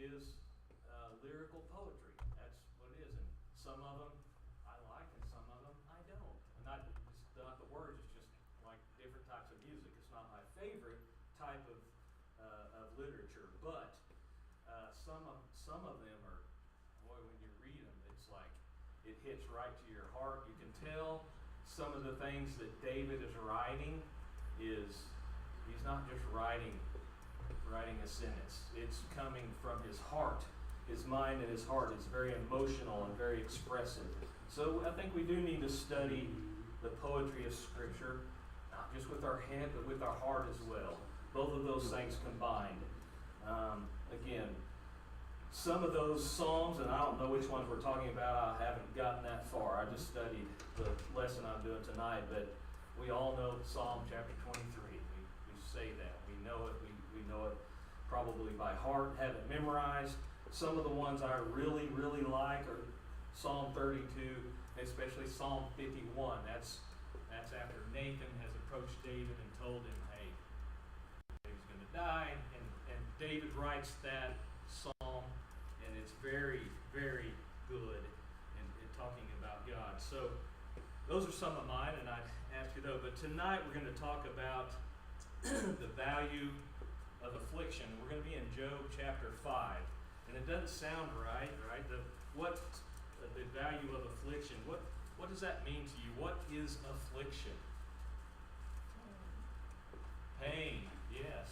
is lyrical poetry. That's what it is. And some of them I like and some of them I don't. And it's not the words, it's just like different types of music. It's not my favorite type of literature, but some of them are, boy, when you read them, it's like it hits right to your heart. You can tell some of the things that David is writing is he's not just writing a sentence. It's coming from his heart. His mind and his heart is very emotional and very expressive. So I think we do need to study the poetry of Scripture, not just with our head, but with our heart as well. Both of those things combined. Again, some of those Psalms, and I don't know which ones we're talking about, I haven't gotten that far. I just studied the lesson I'm doing tonight, but we all know Psalm chapter 23. We say that. We know it. We know it probably by heart, have it memorized. Some of the ones I really, really like are Psalm 32, especially Psalm 51. That's after Nathan has approached David and told him, hey, David's going to die. And David writes that psalm, and it's very, very good in talking about God. So those are some of mine, and I'd ask you though. But tonight we're going to talk about the value of affliction. We're going to be in Job chapter 5. And it doesn't sound right? The value of affliction. What does that mean to you? What is affliction? Pain, yes.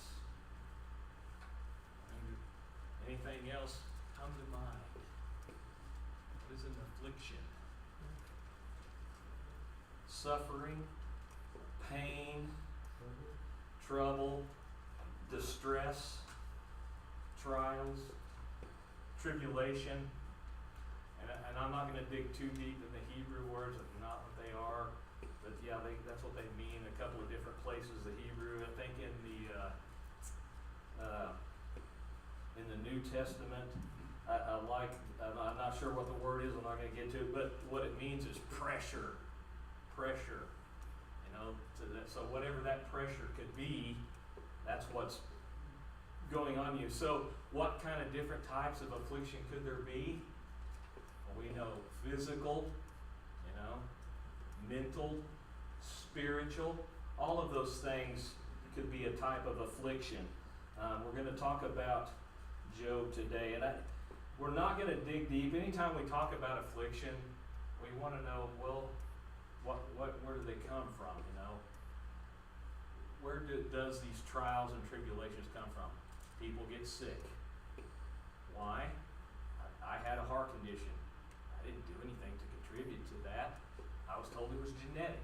Anything else come to mind? What is an affliction? Suffering, pain, trouble, distress, trials, tribulation. And I'm not going to dig too deep in the Hebrew words, not what they are, but yeah, that's what they mean in a couple of different places, the Hebrew. I think in the New Testament, I'm not sure what the word is, I'm not going to get to it, but what it means is pressure. So whatever that pressure could be, that's what's going on you. So what kind of different types of affliction could there be? Well, we know physical, mental, spiritual, all of those things could be a type of affliction. We're going to talk about Job today, and we're not going to dig deep. Anytime we talk about affliction, we want to know, well, where do they come from? Where does these trials and tribulations come from? People get sick. Why? I had a heart condition. I didn't do anything to contribute to that. I was told it was genetic.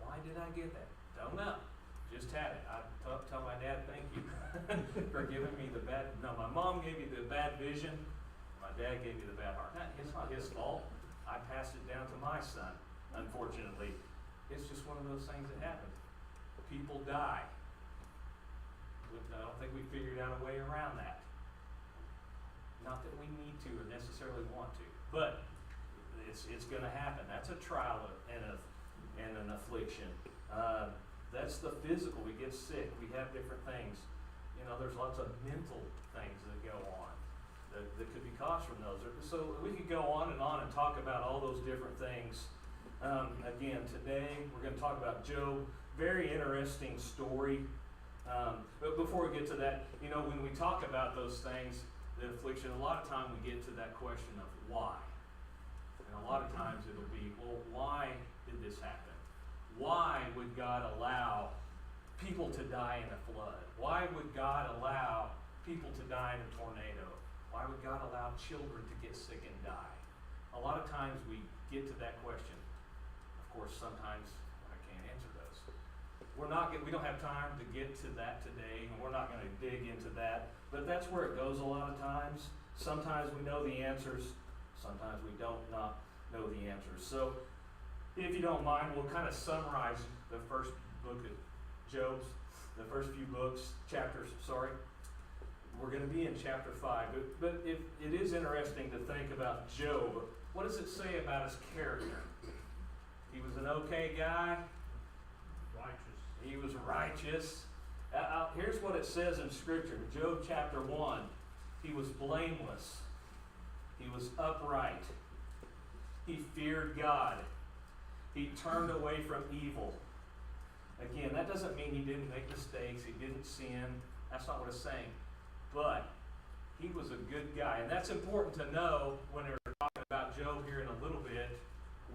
Why did I get that? Don't know. Just had it. I tell my dad, thank you for giving me the bad. No, my mom gave me the bad vision. My dad gave me the bad heart. It's not his fault. I passed it down to my son, unfortunately. It's just one of those things that happen. People die. I don't think we figured out a way around that. Not that we need to or necessarily want to, but it's going to happen. That's a trial and an affliction. That's the physical. We get sick. We have different things. There's lots of mental things that go on that could be caused from those. So we could go on and talk about all those different things. Again, today we're going to talk about Job. Very interesting story. But before we get to that, when we talk about those things, the affliction, a lot of time we get to that question of why. And a lot of times it'll be, well, why did this happen? Why would God allow people to die in a flood? Why would God allow people to die in a tornado? Why would God allow children to get sick and die? A lot of times we get to that question. Of course, sometimes I can't answer those. We don't have time to get to that today, and we're not going to dig into that. But that's where it goes a lot of times. Sometimes we know the answers. Sometimes we don't not know the answers. So, if you don't mind, we'll kind of summarize the first book of Job's, the first few chapters. We're going to be in chapter 5. But it is interesting to think about Job. What does it say about his character? He was an okay guy. Righteous. He was righteous. Here's what it says in Scripture. Job chapter 1. He was blameless. He was upright. He feared God. He turned away from evil. Again, that doesn't mean he didn't make mistakes, he didn't sin. That's not what it's saying. But he was a good guy. And that's important to know when we're talking about Job here in a little bit,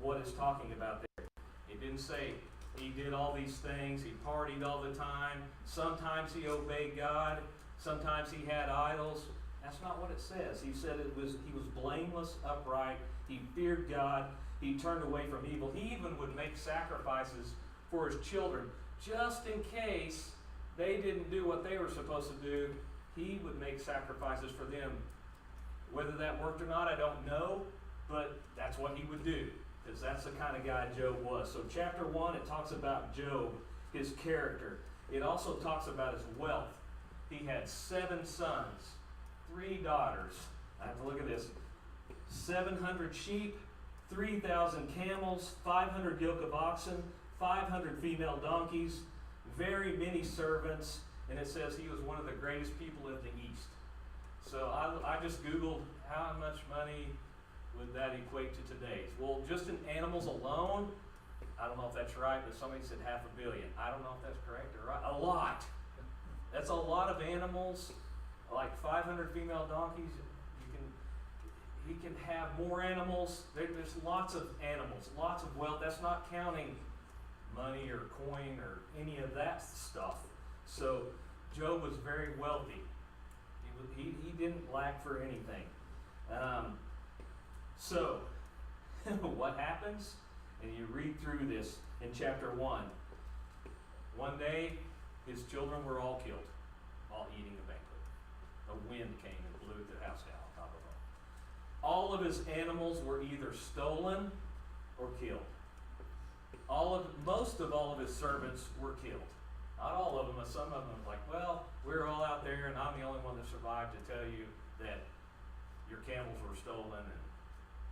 what it's talking about there. It didn't say he did all these things, he partied all the time. Sometimes he obeyed God. Sometimes he had idols. That's not what it says. He said he was blameless, upright. He feared God. He turned away from evil. He even would make sacrifices for his children. Just in case they didn't do what they were supposed to do, he would make sacrifices for them. Whether that worked or not, I don't know, but that's what he would do, because that's the kind of guy Job was. So chapter 1, it talks about Job, his character. It also talks about his wealth. He had 7 sons, 3 daughters. I have to look at this. 700 sheep, 3,000 camels, 500 yoke of oxen, 500 female donkeys, very many servants, and it says he was one of the greatest people in the East. So I just Googled how much money would that equate to today's. Well, just in animals alone, I don't know if that's right, but somebody said $500 million. I don't know if that's correct or right. A lot. That's a lot of animals, like 500 female donkeys. He can have more animals. There's lots of animals, lots of wealth. That's not counting money or coin or any of that stuff. So Job was very wealthy. He didn't lack for anything. So what happens? And you read through this in chapter 1. One day, his children were all killed while eating a banquet. A wind came and blew the house down on top of them. All of his animals were either stolen or killed. Most of all of his servants were killed. Not all of them, but some of them like, well, we're all out there and I'm the only one that survived to tell you that your camels were stolen and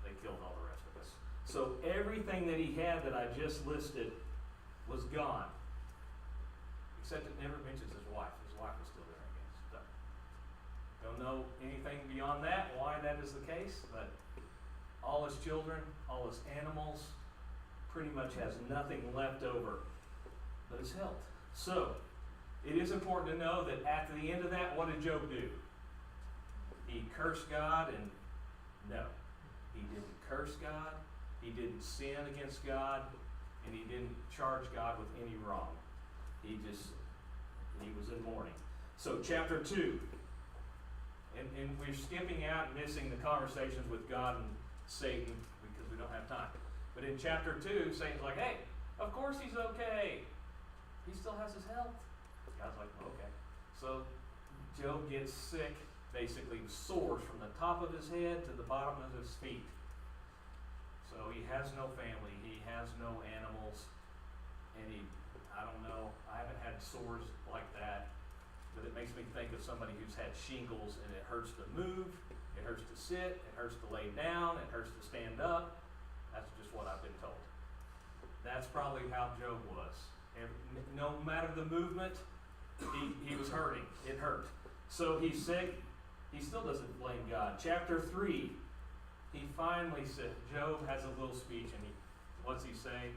they killed all the rest of us. So everything that he had that I just listed was gone. Except it never mentions his wife. His wife was still there, I guess. So, don't know anything beyond that, why that is the case, but all his children, all his animals, pretty much has nothing left over but his health. So, it is important to know that at the end of that, what did Job do? He cursed God, and no, he didn't curse God, he didn't sin against God, and he didn't charge God with any wrong. He was in mourning. So chapter 2, and we're skipping out and missing the conversations with God and Satan because we don't have time. But in chapter 2, Satan's like, hey, of course he's okay. He still has his health. God's like, okay. So Job gets sick, basically sores from the top of his head to the bottom of his feet. So he has no family, he has no animals, and I don't know, I haven't had sores like that, but it makes me think of somebody who's had shingles and it hurts to move, it hurts to sit, it hurts to lay down, it hurts to stand up. That's just what I've been told. That's probably how Job was. And no matter the movement, he was hurting. It hurt. So he's sick. He still doesn't blame God. Chapter 3, he finally said, Job has a little speech, and what's he say?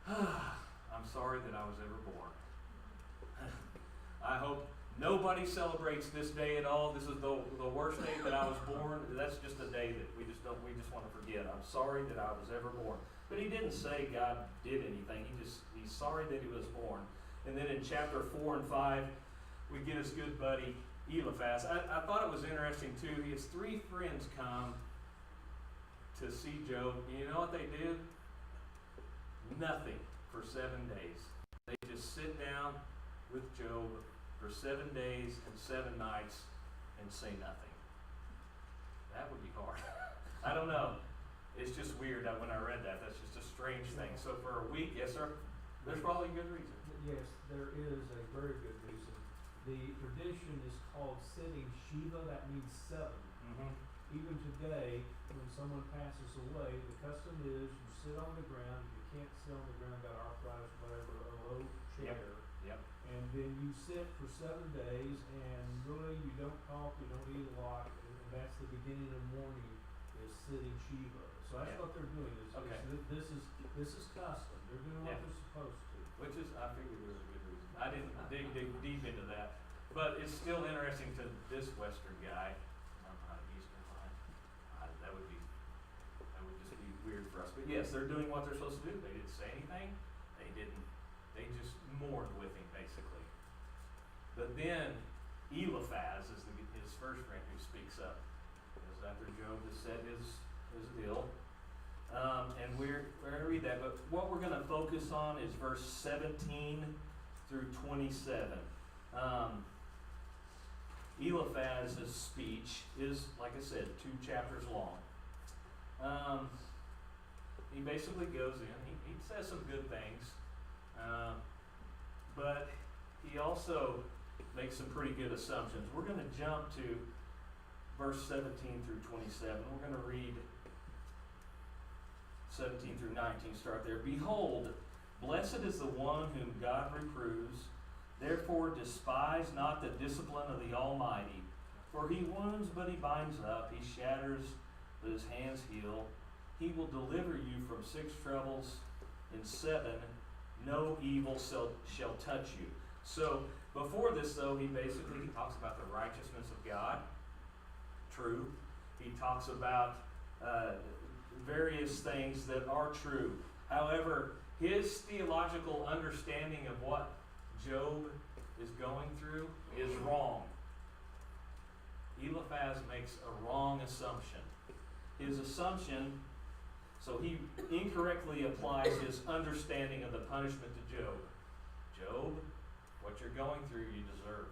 I'm sorry that I was ever born. I hope nobody celebrates this day at all. This is the worst day that I was born. That's just a day that we just want to forget. I'm sorry that I was ever born. But he didn't say God did anything. He's sorry that he was born. And then in chapter 4 and 5, we get his good buddy Eliphaz. I thought it was interesting too. His 3 friends come to see Job. And you know what they do? Nothing for 7 days. They just sit down with Job for 7 days and 7 nights and say nothing. That would be hard. I don't know. It's just weird that when I read that. That's just a strange thing. So for a week, yes, sir, there's probably a good reason. Yes, there is a very good reason. The tradition is called sitting Shiva. That means 7. Mm-hmm. Even today, when someone passes away, the custom is you sit on the ground. You can't sit on the ground, got arthritis, whatever, a low chair. Yep. and then you sit for 7 days, and really you don't talk, you don't eat a lot, and that's the beginning of morning, is sitting Shiva. So that's Yeah. what they're doing, Okay. this is custom, they're doing what Yeah. they're supposed to. Which is, I figured there was a good reason. I didn't dig deep into that, but it's still interesting to this Western guy. I'm not Eastern line. That would just be weird for us. But yes, they're doing what they're supposed to do. They didn't say anything. They just mourned with him, basically. But then Eliphaz is his first friend who speaks up. Because after Job has said his deal. And we're going to read that. But what we're going to focus on is verse 17 through 27. Eliphaz's speech is, like I said, 2 chapters long. He basically goes in, he says some good things, but he also makes some pretty good assumptions. We're going to jump to verse 17 through 27. We're going to read 17 through 19, start there. Behold, blessed is the one whom God reproves. Therefore despise not the discipline of the Almighty. For he wounds, but he binds up. He shatters, but his hands heal. He will deliver you from 6 troubles. In 7, no evil shall touch you. So, before this, though, he talks about the righteousness of God. True. He talks about various things that are true. However, his theological understanding of what Job is going through is wrong. Eliphaz makes a wrong assumption. His assumption, so he incorrectly applies his understanding of the punishment to Job. Job, what you're going through, you deserve.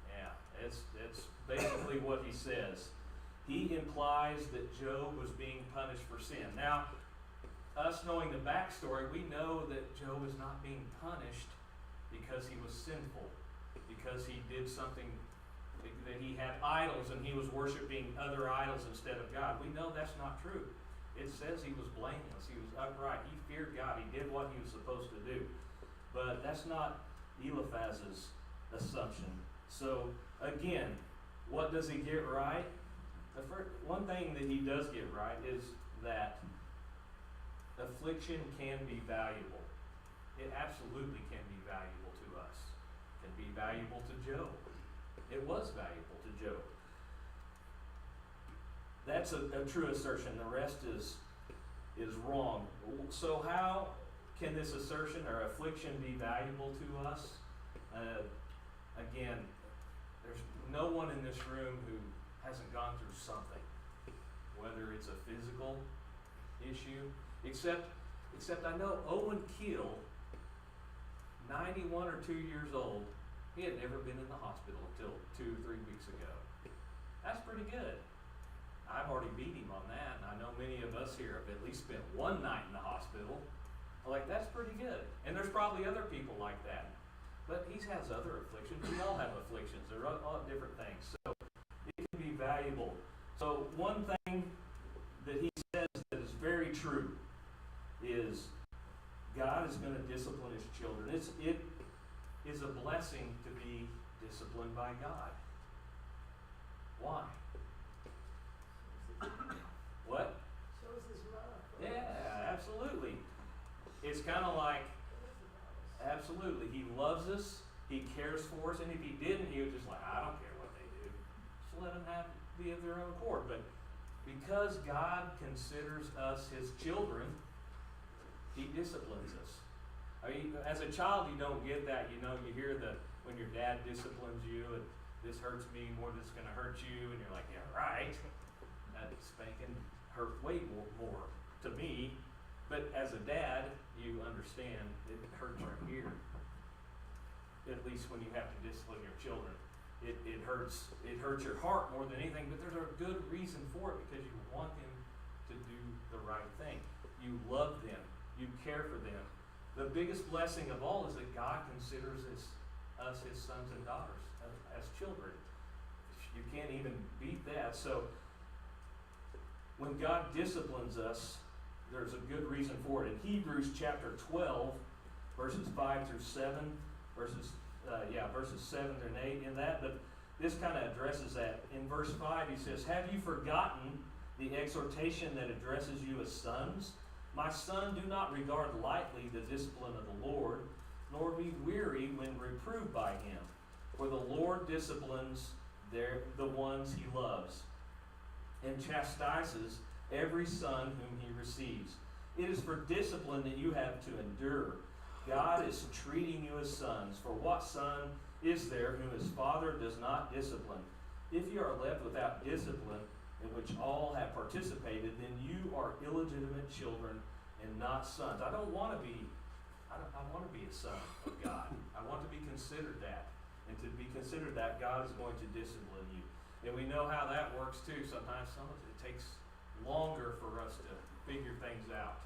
Yeah, it's basically what he says. He implies that Job was being punished for sin. Now, us knowing the backstory, we know that Job is not being punished because he was sinful, because he did something, that he had idols and he was worshiping other idols instead of God. We know that's not true. It says he was blameless, he was upright, he feared God, he did what he was supposed to do. But that's not Eliphaz's assumption. So, again, what does he get right? The one thing that he does get right is that affliction can be valuable. It absolutely can be valuable to us. It can be valuable to Job. It was valuable to Job. That's a true assertion. The rest is wrong. So how can this assertion or affliction be valuable to us? Again, there's no one in this room who hasn't gone through something, whether it's a physical issue, except I know Owen Keel, 91 or 2 years old, he had never been in the hospital until 2 or 3 weeks ago. That's pretty good. I've already beat him on that, and I know many of us here have at least spent one night in the hospital. Like, that's pretty good. And there's probably other people like that. But he has other afflictions. We all have afflictions. There are all different things. So it can be valuable. So one thing that he says that is very true is God is going to discipline his children. It is a blessing to be disciplined by God. Why? What? Shows his love. Yeah, absolutely. It's kind of like, absolutely, he loves us, he cares for us, and if he didn't, he would just like, I don't care what they do. Just let them be of their own accord. But because God considers us his children, he disciplines us. I mean, as a child, you don't get that. You know, you hear when your dad disciplines you, and this hurts me more than it's going to hurt you, and you're like, yeah, right. That spanking hurt way more to me. But as a dad, you understand it hurts right here. At least when you have to discipline your children. It hurts your heart more than anything, but there's a good reason for it, because you want them to do the right thing. You love them. You care for them. The biggest blessing of all is that God considers us his sons and daughters as children. You can't even beat that. So when God disciplines us, there's a good reason for it. In Hebrews chapter 12, verses 5 through 7, verses 7 and 8 in that, but this kind of addresses that. In verse 5, he says, "Have you forgotten the exhortation that addresses you as sons? My son, do not regard lightly the discipline of the Lord, nor be weary when reproved by him. For the Lord disciplines the ones he loves, and chastises every son whom he receives. It is for discipline that you have to endure. God is treating you as sons. For what son is there whom his father does not discipline? If you are left without discipline, in which all have participated, then you are illegitimate children and not sons." I want to be a son of God. I want to be considered that. And to be considered that, God is going to discipline you. And we know how that works too. Sometimes it takes longer for us to figure things out.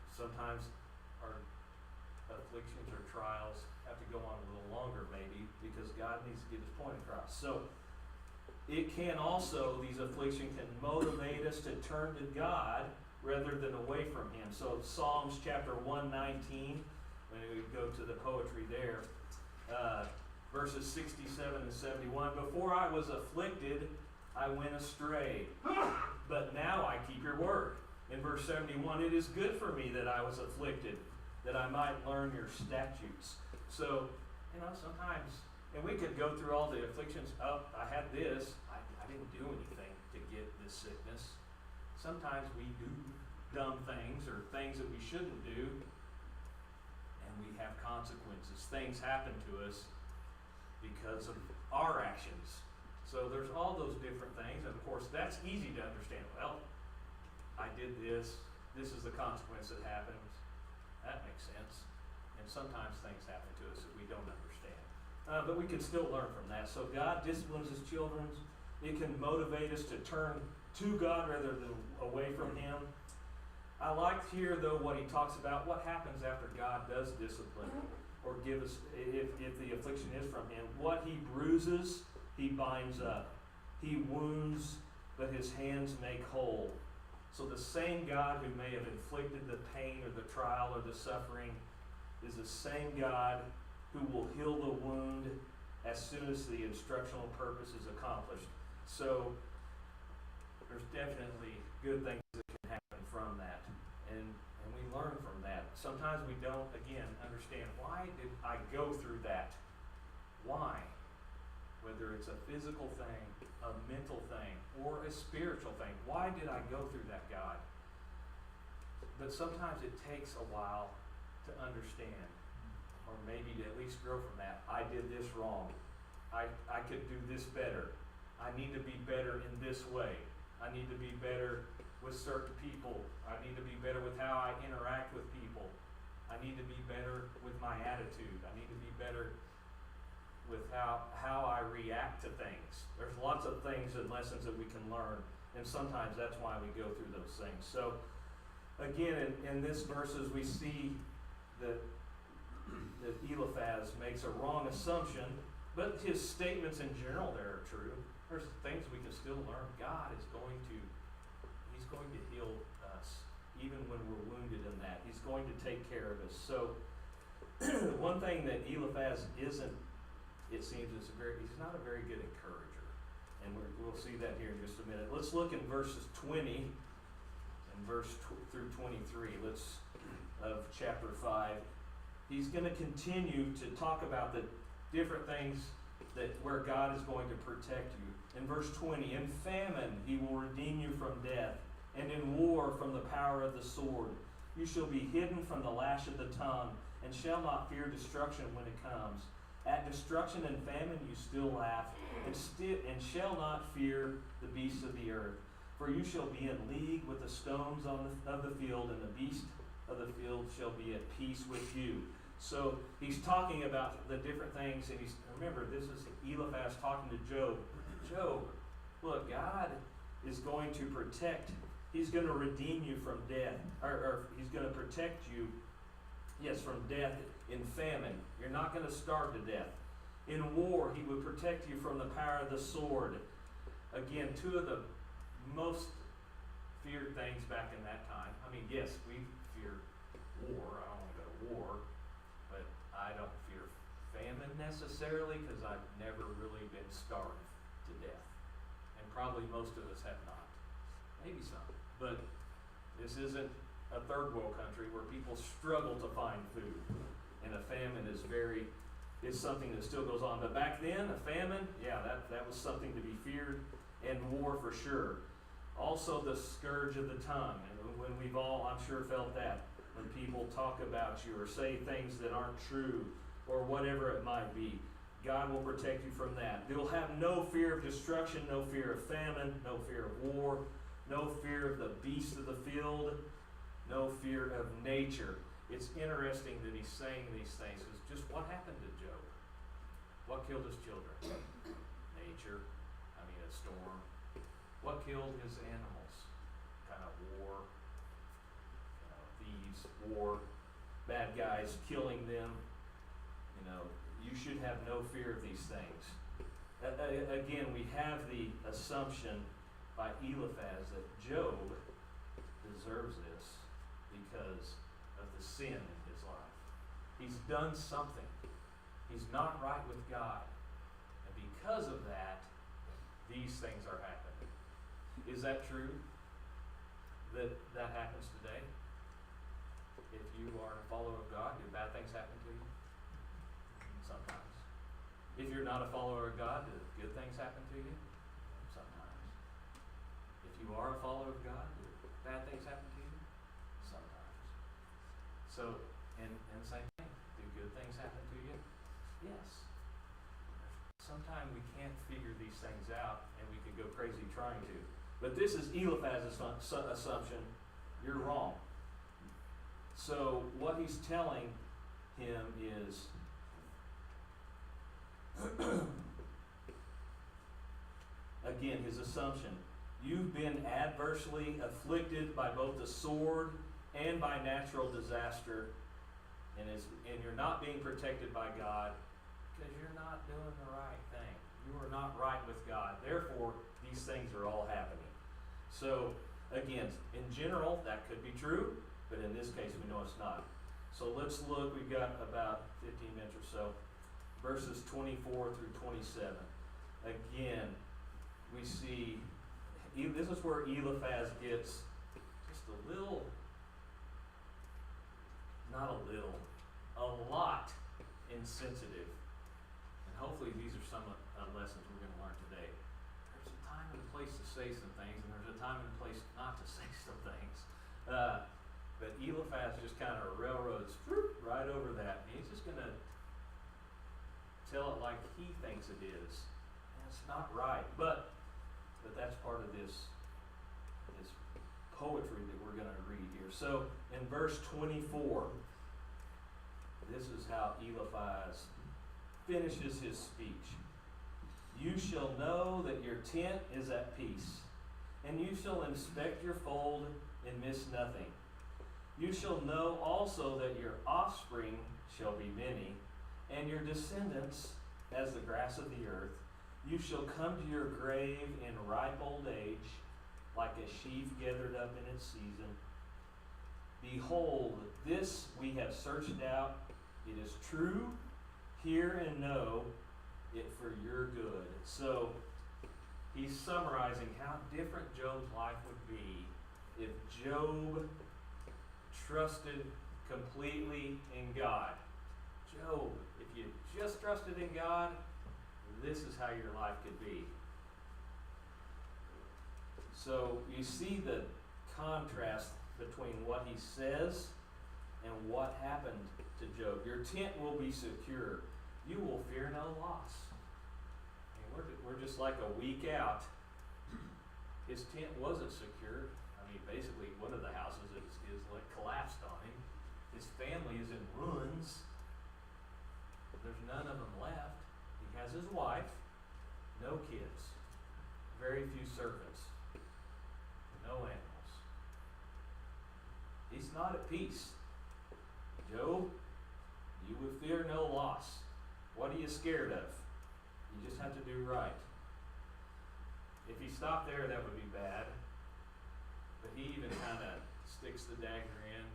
Sometimes our afflictions or trials have to go on a little longer maybe because God needs to get his point across. So it can also, these afflictions can motivate us to turn to God rather than away from him. So Psalms chapter 119, when we go to the poetry there, verses 67 and 71, "Before I was afflicted, I went astray, but now I keep your word." In verse 71, "It is good for me that I was afflicted, that I might learn your statutes." So, sometimes, and we could go through all the afflictions. Oh, I had this. I didn't do anything to get this sickness. Sometimes we do dumb things or things that we shouldn't do, and we have consequences. Things happen to us because of our actions. So there's all those different things, and of course that's easy to understand. Well, I did this. This is the consequence that happens. That makes sense. And sometimes things happen to us that we don't understand. But we can still learn from that. So God disciplines his children. It can motivate us to turn to God rather than away from him. I like here, though, what he talks about, what happens after God does discipline or give us, if the affliction is from him. What he bruises, he binds up. He wounds, but his hands make whole. So the same God who may have inflicted the pain or the trial or the suffering is the same God who will heal the wound as soon as the instructional purpose is accomplished. So there's definitely good things that can happen from that. And we learn from that. Sometimes we don't, again, understand, why did I go through that? Why? Whether it's a physical thing, a mental thing, or a spiritual thing. Why did I go through that, God? But sometimes it takes a while to understand, or maybe to at least grow from that. I did this wrong. I could do this better. I need to be better in this way. I need to be better with certain people. I need to be better with how I interact with people. I need to be better with my attitude. I need to be better with how I react to things. There's lots of things and lessons that we can learn, and sometimes that's why we go through those things. So again, in this verses, we see that Eliphaz makes a wrong assumption, but his statements in general there are true. There's things we can still learn. God is going to heal us, even when we're wounded in that. He's going to take care of us. So one thing that Eliphaz isn't, it seems, he's not a very good encourager. And we'll see that here in just a minute. Let's look in verses 20 and through 23. Of chapter 5. He's going to continue to talk about the different things where God is going to protect you. In verse 20, "In famine he will redeem you from death, and in war from the power of the sword. You shall be hidden from the lash of the tongue, and shall not fear destruction when it comes. At destruction and famine you still laugh, and shall not fear the beasts of the earth. For you shall be in league with the stones of the field, and the beast of the field shall be at peace with you." So he's talking about the different things, and remember, this is Eliphaz talking to Job. Job, look, God is going to protect. He's going to redeem you from death, or he's going to protect you, yes, from death in famine. You're not going to starve to death. In war, he would protect you from the power of the sword. Again, two of the most feared things back in that time. I mean, yes, we fear war. I don't want to go to war, but famine necessarily, because I've never really been starved to death. And probably most of us have not. Maybe some. But this isn't a third world country where people struggle to find food. And a famine is something that still goes on. But back then, a famine, yeah, that was something to be feared, and war for sure. Also the scourge of the tongue. And when we've all, I'm sure, felt that. When people talk about you or say things that aren't true or whatever it might be. God will protect you from that. You'll have no fear of destruction, no fear of famine, no fear of war, no fear of the beasts of the field, no fear of nature. It's interesting that he's saying these things, because just what happened to Job? What killed his children? Nature. A storm. What killed his animals? Kind of war. Thieves, war, bad guys killing them. You should have no fear of these things. Again, we have the assumption by Eliphaz that Job deserves this because of the sin in his life. He's done something. He's not right with God. And because of that, these things are happening. Is that true? That happens today? If you are a follower of God, do bad things happen to you? Sometimes. If you're not a follower of God, do good things happen to you? Sometimes. If you are a follower of God, do bad things happen to you? Sometimes. So, and same thing. Do good things happen to you? Yes. Sometimes we can't figure these things out, and we could go crazy trying to. But this is Eliphaz's assumption. You're wrong. So what he's telling him is, again, his assumption. You've been adversely afflicted by both the sword and by natural disaster, and you're not being protected by God because you're not doing the right thing. You are not right with God. Therefore, these things are all happening. So, again, in general, that could be true, but in this case, we know it's not. So let's look. We've got about 15 minutes or so. Verses 24 through 27. Again, we see, this is where Eliphaz gets just a little, not a little, a lot insensitive. And hopefully these are some lessons we're going to learn today. There's a time and a place to say some things, and there's a time and a place not to say some things. But Eliphaz just kind of railroads right over that. And he's just going to tell it like he thinks it is. And it's not right. But that's part of this poetry that we're going to read here. So in verse 24, this is how Eliphaz finishes his speech. You shall know that your tent is at peace, and you shall inspect your fold and miss nothing. You shall know also that your offspring shall be many, and your descendants as the grass of the earth. You shall come to your grave in ripe old age, like a sheaf gathered up in its season. Behold, this we have searched out. It is true. Hear and know it for your good. So he's summarizing how different Job's life would be if Job trusted completely in God. Job, if you just trusted in God, this is how your life could be. So you see the contrast between what he says and what happened to Job. Your tent will be secure. You will fear no loss. I mean, we're just like a week out. His tent wasn't secure. I mean, basically, one of the houses is like collapsed on him. His family is in ruins. There's none of them left. He has his wife, no kids, very few servants, no animals. He's not at peace. Job, you would fear no loss. What are you scared of? You just have to do right. If he stopped there, that would be bad. But he even kind of sticks the dagger in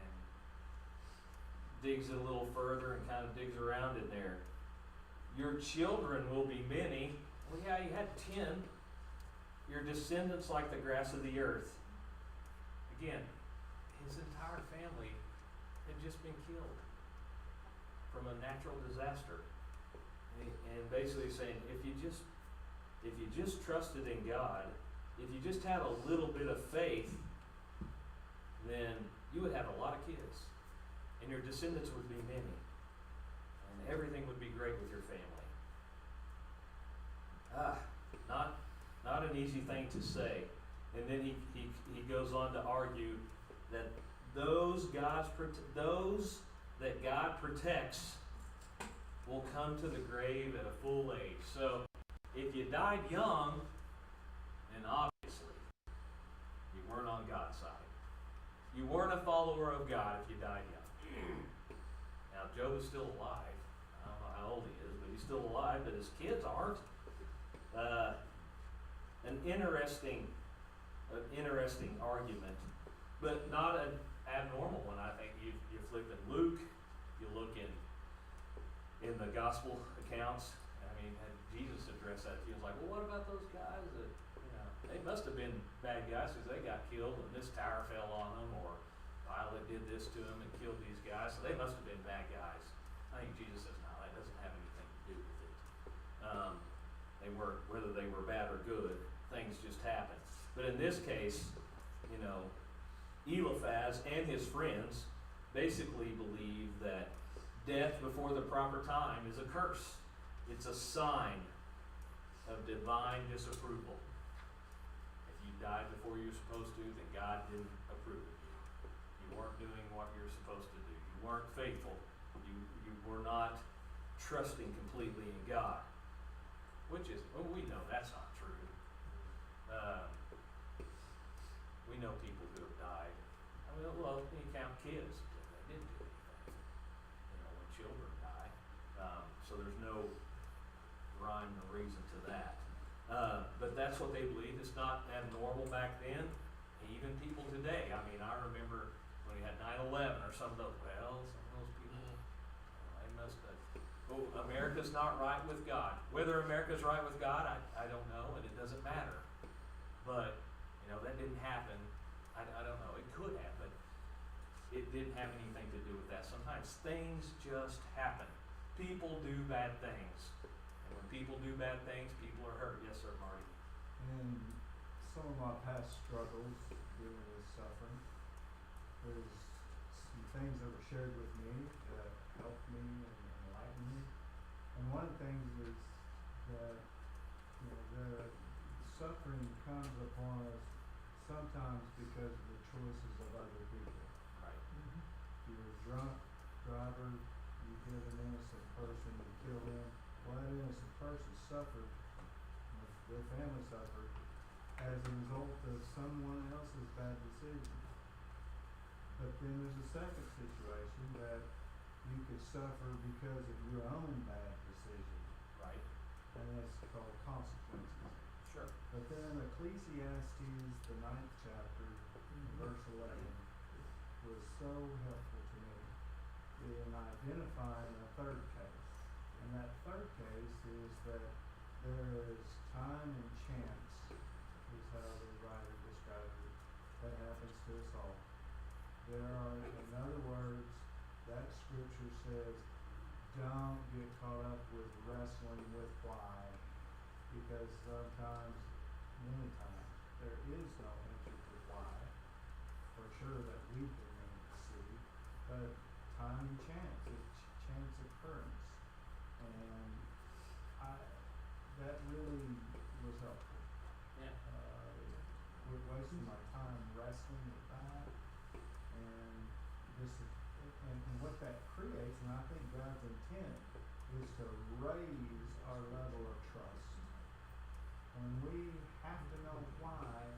and digs it a little further and kind kind of digs around in there. Your children will be many. Well, yeah, you had 10. Your descendants like the grass of the earth. Again, his entire family had just been killed from a natural disaster. And basically saying, if you just trusted in God, if you just had a little bit of faith, then you would have a lot of kids. And your descendants would be many. And everything would be great with your family. Not an easy thing to say. And then he goes on to argue that those that God protects will come to the grave at a full age. So if you died young, then obviously you weren't on God's side. You weren't a follower of God if you died young. Now Job is still alive. I don't know how old he is, but he's still alive, but his kids aren't. An interesting argument, but not an abnormal one. I think you flip in Luke, you look in the gospel accounts. I mean, had Jesus addressed that, he was like, well, what about those guys that, they must have been bad guys because they got killed and this tower fell on them, or Pilate did this to them and killed these guys, so they must have been bad guys. I think Jesus says, no, that doesn't have anything to do with it. Whether they were bad or good, things just happen. But in this case, Eliphaz and his friends basically believe that death before the proper time is a curse. It's a sign of divine disapproval. If you died before you were supposed to, then God didn't approve of you. You weren't doing what you're supposed to do. You weren't faithful. You were not trusting completely in God. We know that's not true. We know people who have died. I mean, well, you count kids. They didn't do anything. When children die. So there's no rhyme or reason to that. But that's what they believed. It's not abnormal back then. Even people today. I mean, I remember when we had 9/11 or some of those people, they must have. Well, America's not right with God. Whether America's right with God, I don't know, and it doesn't matter. But, that didn't happen. I don't know. It could have, but it didn't have anything to do with that. Sometimes things just happen. People do bad things. And when people do bad things, people are hurt. Yes, sir, Marty? In some of my past struggles dealing with suffering, there's some things that were shared with me that helped me and enlightened me. And one of the things is that the suffering comes upon us sometimes because of the choices of other people. Right. You're a drunk driver, you hit an innocent person, you kill them. Well, that innocent person suffered, their family suffered, as a result of someone else's bad decision. But then there's a second situation that you could suffer because of your own bad decision. Right. And that's called consequences. Sure. But then Ecclesiastes, the 9th chapter, verse 11, was so helpful to me in identifying a third case. And that third case is that there is time and chance, is how the writer describes it, that happens to us all. There are, in other words, that scripture says, don't get caught up with wrestling with why, because sometimes, many times, there is no answer to why, for sure that we can see, but time and chance, it's chance occurrence, and that really was helpful. Yeah. We're wasting my time wrestling with that, and this is, and what that creates, and I think God's intent is to raise our level of trust. When we have to know why,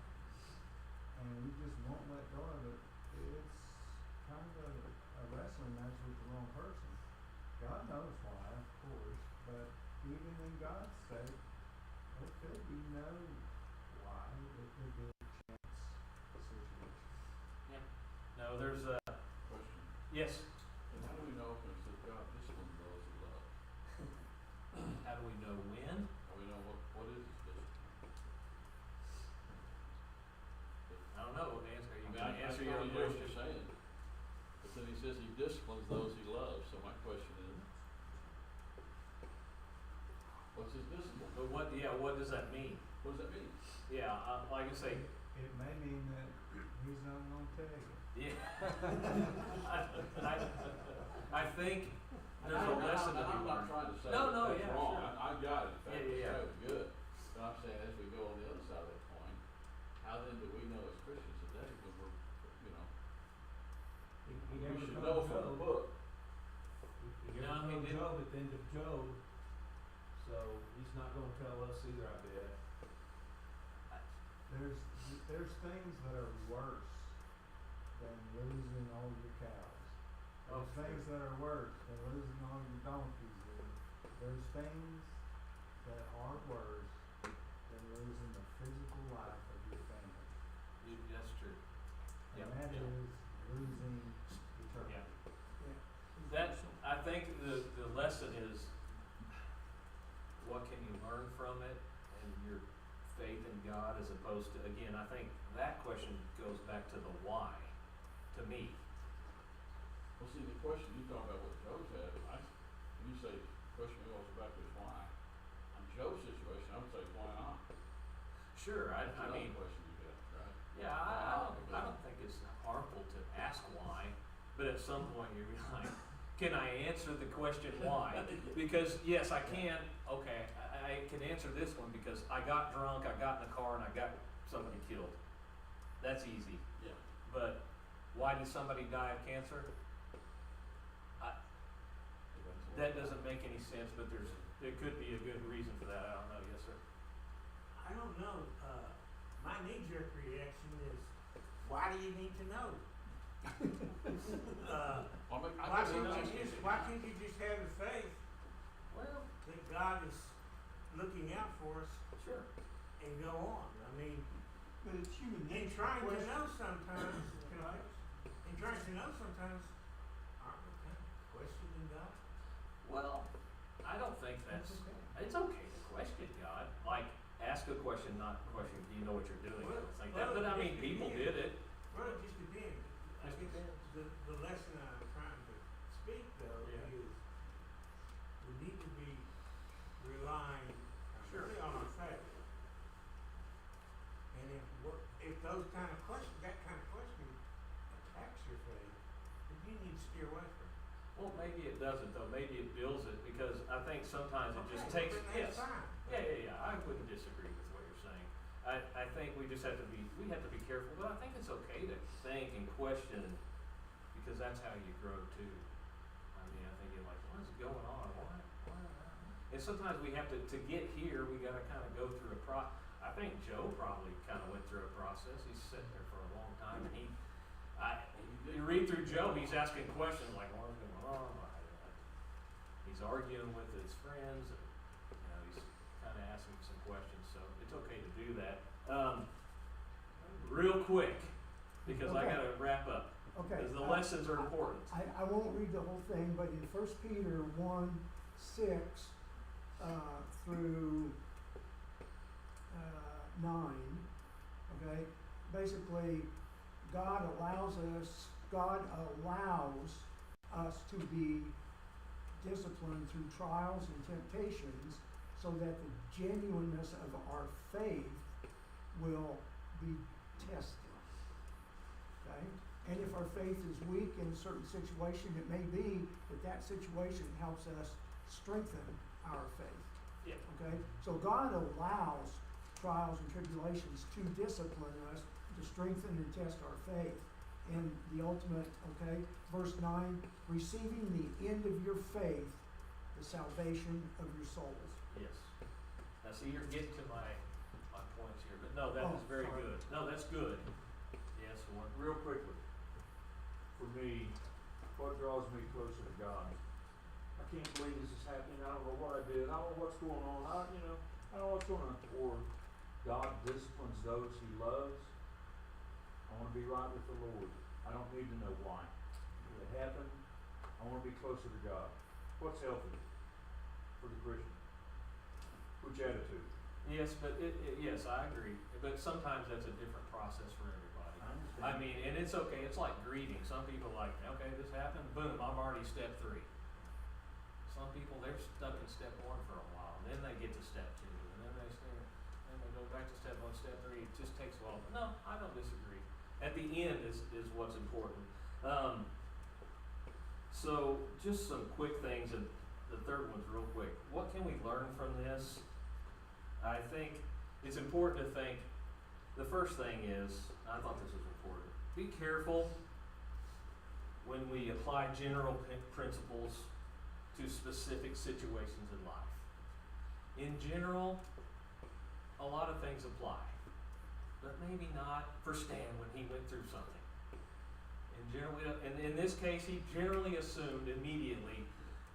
and we just won't let go of it, it's kind of a wrestling match with the wrong person. God knows why, of course, but even in God's sake, there could be no why. It could be a chance situation. Yeah. No, there's a Question. yes. And how do we know if it's of God discipline does that mean? What does that mean? Yeah, like I say, It may mean that he's not gonna tell you. yeah. I think there's a And lesson to be I'm not learned. trying to say No, that no, that's yeah, wrong, sure. I got it, in fact, Yeah. that was good. But I'm saying as we go on the other side of that coin, how then do we know as Christians today when we're, you know, He we never should told know from the Job. book. He No, never he told didn't. Job at the end of Job, so he's not gonna tell us either, I bet. There's things that are worse than losing all your cows. Oh, There's things that are worse than losing all your donkeys. There's things that are worse than losing the physical life of your family. That's true. And Yeah, that yeah. is losing eternity. Yeah. That, I think the lesson is, what can you learn from it and your faith in God, as opposed to, again, I think that question goes back to the why, to me. Well, see, the question, you talk about what Job said, when you say, the question we always go back to is why. On Job's situation, I would say, why not? Sure, That's I another mean, question you get, right? yeah, I don't think it's harmful to ask why, but at some point you're like, can I answer the question why? Because yes, I can, okay, I can answer this one because I got drunk, I got in the car and I got somebody killed. That's easy. Yeah. But why did somebody die of cancer? That doesn't make any sense, but there could be a good reason for that, I don't know, yes, sir. I don't know, my knee-jerk reaction is, why do you need to know? Well, I Why guess can't I'm you asking just, you. why can't you just have the faith Well, that God is looking out for us sure. and go on? I mean, But it's human in trying to know sometimes, aren't we kind of questioning God? Well, I don't think it's okay to question God, like, ask a question, not question, do you know what you're doing, I don't think that, but I mean, people did it. Well, it just depends. I Just guess depends. the lesson I'm trying to speak though Yeah. is we need to be relying Sure. really on our faith. And if those kind of questions, that kind of question attacks your faith, then you need to steer away from it. Well, maybe it doesn't though, maybe it builds it, because I think sometimes it just Okay, takes, well, then yes. that's fine. Yeah, I wouldn't disagree with what you're saying. I think we just have to be careful, but I think it's okay to think and question, because that's how you grow too. I mean, I think you're like, what is going on, why? And sometimes we have to get here, we gotta kinda go through I think Joe probably kinda went through a process, he's sitting there for a long time, and you read through Job, he's asking questions like, what's going on? He's arguing with his friends, and, he's kinda asking some questions, so it's okay to do that. Real quick, because I Okay. gotta wrap up, Okay. because the lessons are important. I won't read the whole thing, but in 1 Peter 1:6 through 9, okay, basically God allows us to be disciplined through trials and temptations so that the genuineness of our faith will be tested. Okay? And if our faith is weak in a certain situation, it may be that situation helps us strengthen our faith. Yeah. Okay? So God allows trials and tribulations to discipline us, to strengthen and test our faith. And the ultimate, okay, verse 9, receiving the end of your faith, the salvation of your souls. Yes. Now, see, you're getting to my points here, but no, that Oh, is very sorry. good. No, that's good. Yes, one. Real quickly, for me, what draws me closer to God? I can't believe this is happening. I don't know what I did. I don't know what's going on. I don't know what's going on. Or God disciplines those He loves. I want to be right with the Lord. I don't need to know why. If it happened, I want to be closer to God. What's healthy for the Christian? Which attitude? Yes, but yes, I agree. But sometimes that's a different process for everybody. I understand. I mean, and it's okay. It's like grieving. Some people are like, okay, this happened, boom, I'm already step 3. Some people, they're stuck in step 1 for a while, and then they get to step 2, and then they stay. back to step 1, step 3, it just takes a while. No, I don't disagree. At the end is what's important. So just some quick things, and the third one's real quick. What can we learn from this? I think it's important to think, the first thing is, I thought this was important, be careful when we apply general principles to specific situations in life. In general, a lot of things apply, but maybe not for Stan when he went through something. In general, and in this case, he generally assumed immediately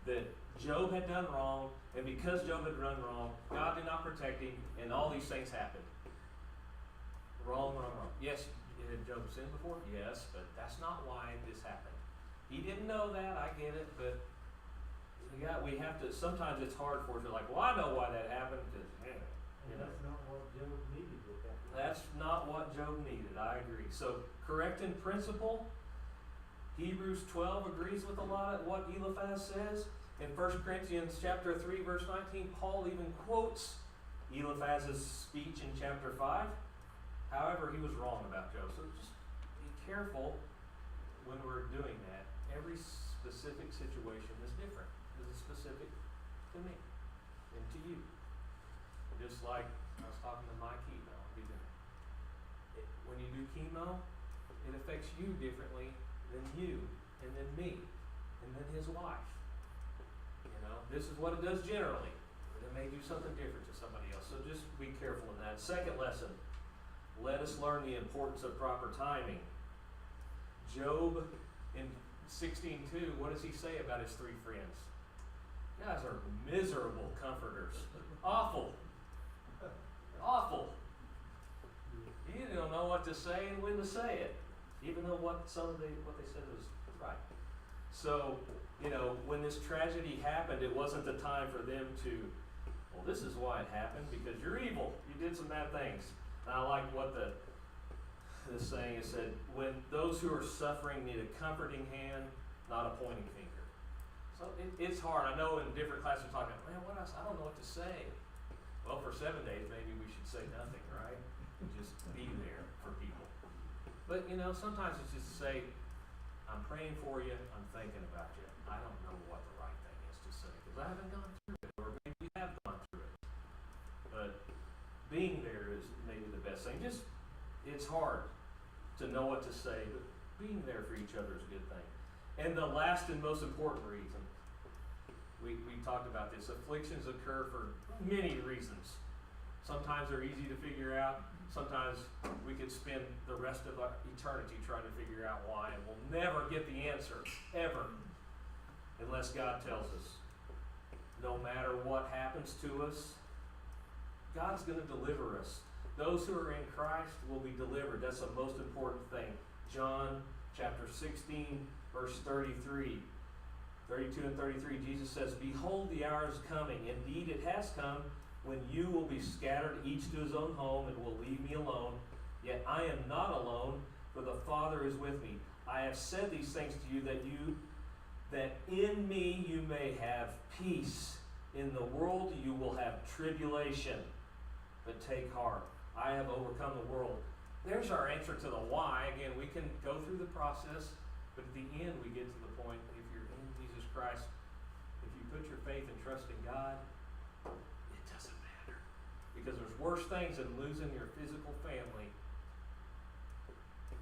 that Job had done wrong, and because Job had done wrong, God did not protect him, and all these things happened. Wrong. Yes, had Job sinned before? Yes, but that's not why this happened. He didn't know that, I get it, but we have to, sometimes it's hard for us to like, well, I know why that happened, because, And that's not what Job needed with that. that's not what Job needed, I agree. So, correct in principle, Hebrews 12 agrees with a lot of what Eliphaz says. In 1 Corinthians chapter 3, verse 19, Paul even quotes Eliphaz's speech in chapter 5. However, he was wrong about Job. So just be careful when we're doing that. Every specific situation is different. This is specific to me and to you. Just like I was talking to my chemo. When you do chemo, it affects you differently than you, and then me, and then his wife. You know, this is what it does generally, but it may do something different to somebody else. So just be careful in that. Second lesson, let us learn the importance of proper timing. Job in 16:2, what does he say about his 3 friends? You guys are miserable comforters. Awful. Awful. You don't know what to say and when to say it, even though what they said was right. So, you know, when this tragedy happened, it wasn't the time for them to, well, this is why it happened, because you're evil. You did some bad things. And I like what the saying is said, when those who are suffering need a comforting hand, not a pointing finger. So it's hard. I know in different classes we're talking, man, what else? I don't know what to say. Well, for 7 days, maybe we should say nothing, right? Just be there for people. But, you know, sometimes it's just to say, I'm praying for you, I'm thinking about you. I don't know what the right thing is to say, because I haven't gone through it, or maybe you have gone through it. But being there is maybe the best thing. Just, it's hard to know what to say, but being there for each other is a good thing. And the last and most important reason, we talked about this, afflictions occur for many reasons. Sometimes they're easy to figure out. Sometimes we could spend the rest of our eternity trying to figure out why, and we'll never get the answer, ever, unless God tells us. No matter what happens to us, God's going to deliver us. Those who are in Christ will be delivered. That's the most important thing. John chapter 16, verse 32 and 33, Jesus says, "Behold, the hour is coming. Indeed, it has come, when you will be scattered each to his own home and will leave me alone. Yet I am not alone, for the Father is with me. I have said these things to you that in me you may have peace. In the world you will have tribulation. But take heart, I have overcome the world." There's our answer to the why. Again, we can go through the process, but at the end we get to the point, if you're in Jesus Christ, if you put your faith and trust in God, it doesn't matter. Because there's worse things than losing your physical family.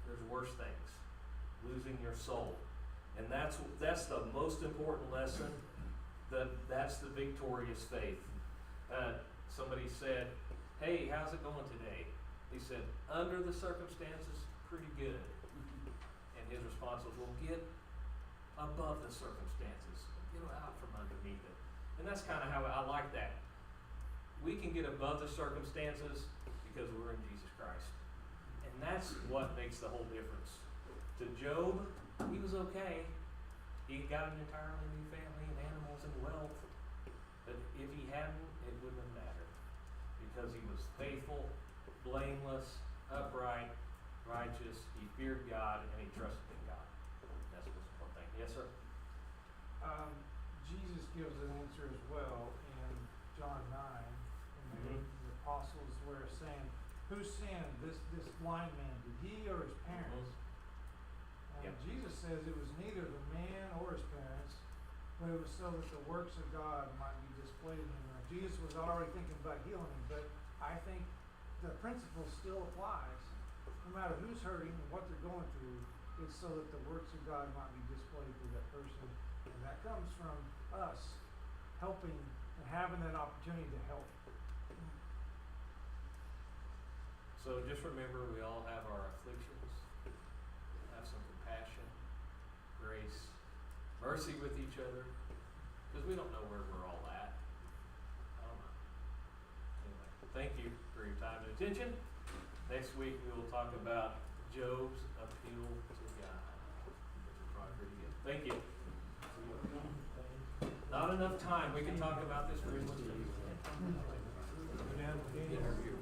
There's worse things. Losing your soul. And that's the most important lesson. That's the victorious faith. Somebody said, "Hey, how's it going today?" He said, "Under the circumstances, pretty good." And his response was, "Well, get above the circumstances. Get out from underneath it." And that's kind of how I like that. We can get above the circumstances because we're in Jesus Christ. And that's what makes the whole difference. To Job, he was okay. He got an entirely new family and animals and wealth. But if he hadn't, it wouldn't have mattered. Because he was faithful, blameless, upright, righteous. He feared God and he trusted in God. That's the most important thing. Yes, sir? Jesus gives an answer as well in John 9, in the apostles were saying, who sinned, this blind man, did he or his parents? And Yep. Jesus says it was neither the man or his parents, but it was so that the works of God might be displayed in him. Now, Jesus was already thinking about healing him, but I think the principle still applies. No matter who's hurting and what they're going through, it's so that the works of God might be displayed through that person. And that comes from us helping and having that opportunity to help. So just remember, we all have our afflictions. Have some compassion, grace, mercy with each other, because we don't know where we're all at. I don't know. Anyway, thank you for your time and attention. Next week we will talk about Job's appeal to God. Probably pretty good. Thank you. Not enough time. We can talk about this for 2 weeks. Interview.